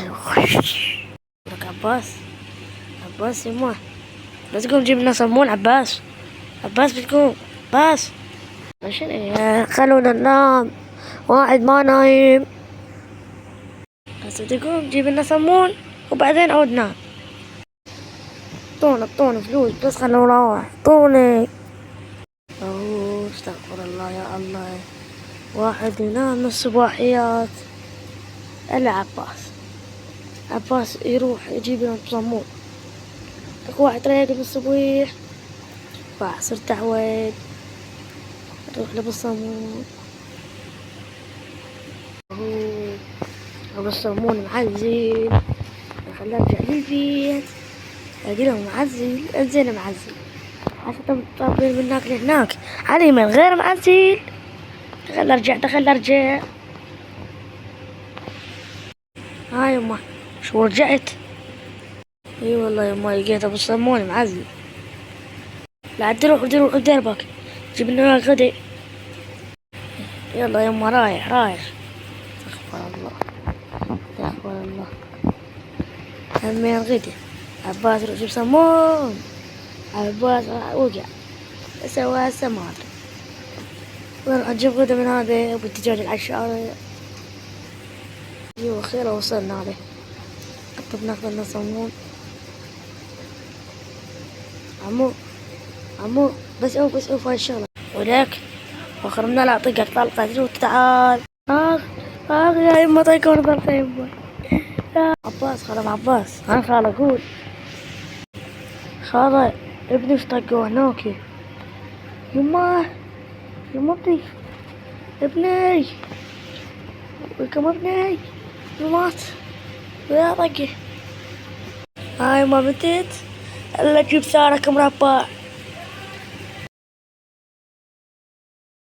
لك عباس، عباس يما لا تقوم جيب لنا صمون. عباس، عباس بتقوم؟ عباس شنو خلونا ننام، واحد ما نايم. هسه تقوم جيب لنا صمون وبعدين عود نام. اعطونا فلوس بس خلونا نروح، اعطوني. اوه استغفر الله يا الله، واحد ينام من الصباحيات الا عباس. عباس يروح يجيب لنا صمون، واحد رايق من الصبيح صرت تعود نروح له بالصمون. أبو الصمون معزل، خلاه ارجع للبيت الاقي له معزل، انزين معزل عشان طابين من هناك لهناك علي من غير معزل. دخل ارجع. ها يما شو رجعت؟ اي والله يما لقيت ابو الصمون معزل. لا تروح بدربك جيب لنا غدي. يلا يما رايح. استغفر الله همين غدي. عباس روح جيب صمون. عباس وقع سوى السمار. وراح اجيب غدا من هذا ابو الدجاج العشارة. ايوه خير وصلنا عليه. طب ناخذ لنا صمون. عمو بس اوف هاي الشغلة ولك وخرمنا لا طقك طلقة تروح تعال. يا يما طيقون طلقة يما. يا عباس خالد عباس انا خال اقول خالد ابني وش طقوه هناك. يما ابني وكم ابني مات ويا طقه. هاي ما متت الا تجيب سارك مربع.